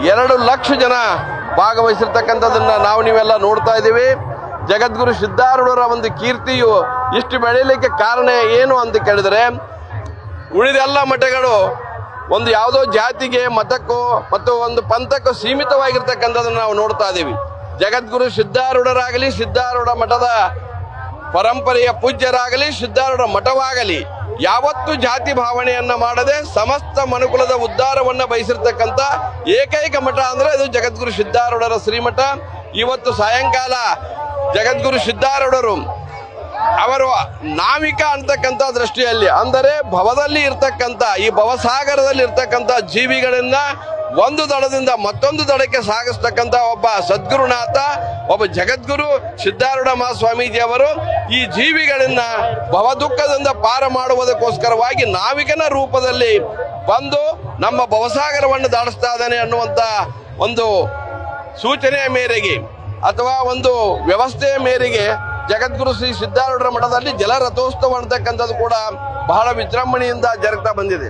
2 ಲಕ್ಷ ಜನ ಭಾಗವಹಿಸಿರ್ತಕ್ಕಂಥದ್ದನ್ನ ನಾವು ನೀವೆಲ್ಲ ನೋಡ್ತಾ ಇದ್ದೀವಿ. ಜಗದ್ಗುರು ಸಿದ್ಧಾರೂಢರ ಒಂದು ಕೀರ್ತಿಯು ಇಷ್ಟು ಬೆಳೆಯಲಿಕ್ಕೆ ಕಾರಣ ಏನು ಅಂತ ಕೇಳಿದರೆ, ಉಳಿದೆಲ್ಲ ಮಠಗಳು ಒಂದು ಯಾವುದೋ ಜಾತಿಗೆ, ಮತಕ್ಕೋ ಮತ್ತು ಒಂದು ಪಂಥಕ್ಕೂ ಸೀಮಿತವಾಗಿರ್ತಕ್ಕಂಥದ್ದನ್ನು ನಾವು ನೋಡ್ತಾ ಇದ್ದೀವಿ. ಜಗದ್ಗುರು ಸಿದ್ಧಾರೂಢರಾಗಲಿ, ಸಿದ್ಧಾರೂಢ ಮಠದ ಪರಂಪರೆಯ ಪೂಜ್ಯರಾಗಲಿ, ಸಿದ್ಧಾರೂಢ ಮಠವಾಗಲಿ ಯಾವತ್ತೂ ಜಾತಿ ಭಾವನೆಯನ್ನ ಮಾಡದೆ ಸಮಸ್ತ ಮನುಕುಲದ ಉದ್ಧಾರವನ್ನ ಬಯಸಿರ್ತಕ್ಕಂಥ ಏಕೈಕ ಮಠ ಅಂದ್ರೆ ಅದು ಜಗದ್ಗುರು ಸಿದ್ಧಾರೂಢರ ಶ್ರೀಮಠ. ಇವತ್ತು ಸಾಯಂಕಾಲ ಜಗದ್ಗುರು ಸಿದ್ಧಾರೂಢರು ಅವರು ನಾವಿಕ ಅಂತಕ್ಕಂಥ ದೃಷ್ಟಿಯಲ್ಲಿ, ಅಂದರೆ ಭವದಲ್ಲಿ ಇರ್ತಕ್ಕಂಥ ಈ ಭವಸಾಗರದಲ್ಲಿ ಇರ್ತಕ್ಕಂಥ ಜೀವಿಗಳನ್ನ ಒಂದು ದಡದಿಂದ ಮತ್ತೊಂದು ದಡಕ್ಕೆ ಸಾಗಿಸ್ತಕ್ಕಂಥ ಒಬ್ಬ ಸದ್ಗುರುನಾಥ, ಒಬ್ಬ ಜಗದ್ಗುರು ಸಿದ್ಧಾರೂಢ ಮಹಾಸ್ವಾಮೀಜಿ ಅವರು ಈ ಜೀವಿಗಳನ್ನ ಭವ ದುಃಖದಿಂದ ಪಾರ ಮಾಡುವುದಕ್ಕೋಸ್ಕರವಾಗಿ ನಾವಿಕನ ರೂಪದಲ್ಲಿ ಬಂದು ನಮ್ಮ ಭವಸಾಗರವನ್ನು ದಾಟಿಸ್ತಾ ಇದ್ದಾನೆ ಅನ್ನುವಂಥ ಒಂದು ಸೂಚನೆಯ ಮೇರೆಗೆ ಅಥವಾ ಒಂದು ವ್ಯವಸ್ಥೆಯ ಮೇರೆಗೆ ಜಗದ್ಗುರು ಶ್ರೀ ಸಿದ್ಧಾರೂಢರ ಮಠದಲ್ಲಿ ಜಲರಥೋತ್ಸವ ಅಂತಕ್ಕಂಥದ್ದು ಕೂಡ ಬಹಳ ವಿಜೃಂಭಣೆಯಿಂದ ಜರುಗ್ತಾ ಬಂದಿದೆ.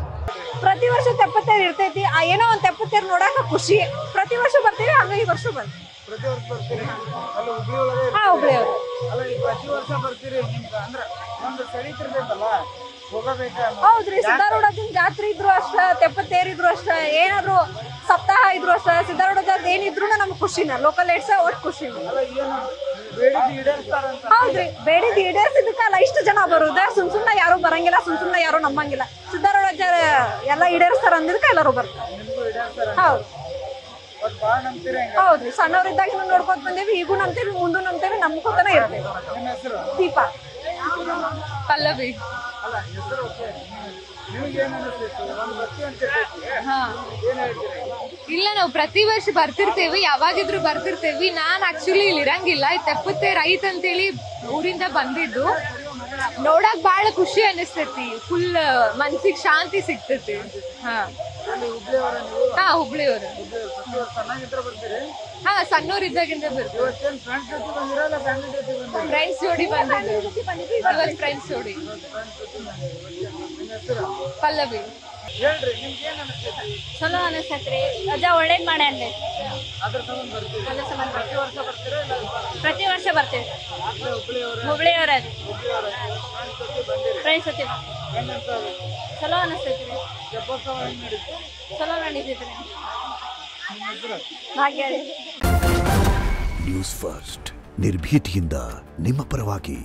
ಪ್ರತಿ ವರ್ಷ ತೆಪ್ಪತ್ತೇರು ಇರ್ತೈತಿ. ಏನೋ ಒಂದು ತೆಪ್ಪತ್ತೇರು ನೋಡಾಕ ಖುಷಿ. ಪ್ರತಿ ವರ್ಷ ಬರ್ತೀವಿ, ಹಂಗ ಈ ವರ್ಷ ಬರ್ತೀವಿ. ಹೌದ್ರಿ, ಸಿದ್ಧಾರೂಢದ ಜಾತ್ರೆ ಇದ್ರು ಅಷ್ಟ, ತೆಪ್ಪತ್ತೇರು ಇದ್ರು ಅಷ್ಟ, ಏನಾದ್ರು ಸಪ್ತಾಹ ಇದ್ರು ಅಷ್ಟ, ಸಿದ್ಧಾರೂಢದ ಏನಿದ್ರು ನಮ್ಗೆ ಖುಷಿನ. ಲೋಕಲ್ ಏಡ್ಸ ಒಟ್ಟು ಖುಷಿ. ಹೌದ್ರಿ, ಬೇಡಿದ ಈಡೇರ್ಸಿದಕ್ಕಲ್ಲ ಇಷ್ಟು ಜನ ಬರುದ. ಸುಮ್ನ ಯಾರು ಬರಂಗಿಲ್ಲ, ಸುಮ್ನ ಯಾರು ನಂಬಂಗಿಲ್ಲ. ಸಿದ್ಧಾರೂಢ ಎಲ್ಲ ಈಡೇರಿಸ್ತಾರ ಅಂದಿದ್ದಕ್ಕೆ ಎಲ್ಲರೂ ಬರ್ತಾರೆ. ಹೌದು ಹೌದ್ರಿ, ಸಣ್ಣವ್ರಿದ್ದಾಗ ನೋಡ್ಕೊತ ಬಂದೇವಿ, ಈಗೂ ನಂಬ್ತೇವಿ, ಮುಂದೂ ನಂಬ್ತೇವಿ, ನಂಬ್ಕೊತಾನೆ ಇರ್ತೇವೆ. ದೀಪ ಪಲ್ಲವಿ. ಇಲ್ಲ, ನಾವು ಪ್ರತಿ ವರ್ಷ ಬರ್ತಿರ್ತೇವಿ, ಯಾವಾಗಿದ್ರು ಬರ್ತಿರ್ತೇವಿ. ನಾನ್ ಆಕ್ಚುಲಿ ಇಲ್ಲಿ ಇರಂಗಿಲ್ಲ. ತೆಪ್ಪತ್ತೇರ್ ಐತ್ ಅಂತೇಳಿ ಊರಿಂದ ಬಂದಿದ್ದು. ನೋಡಕ್ ಬಾಳ ಖುಷಿ ಅನಿಸ್ತೈತಿ. ಫುಲ್ ಮನ್ಸಿಗೆ ಶಾಂತಿ ಸಿಗ್ತೈತಿ. ಹುಬ್ಳಿಯವರು. ಸಣ್ಣವ್ರ ಇದ್ದಾಗಿಂದ ಬರ್ತೀವಿ. ಫ್ರೆಂಡ್ಸ್ ಜೋಡಿ ಬಂದಿದ್ದು. ಫ್ರೆಂಡ್ಸ್ ಜೋಡಿ. ಪಲ್ಲವಿ. ಚಲೋ ಅನಿಸ್ತೈತ್ರಿ. ಅಜ್ಜ ಒಳ್ಳೇದ್ ಮಾಡ್ಯಾನ್ರಿ. ಪ್ರತಿ ವರ್ಷ ಬರ್ತೀವಿ. ಹುಬ್ಳಿಯವರ ಫ್ರೆಂಡ್ಸ್ ಜೊತೆ ಚಲೋ ಅನಿಸ್ತೈತ್ರಿ. ಚಲೋ ನಡೀತೈತ್ರಿ. ಭಾಗ್ಯ. ನ್ಯೂಸ್ ಫಸ್ಟ್, ನಿರ್ಭೀತಿಯಿಂದ ನಿಮ್ಮ ಪರವಾಗಿ.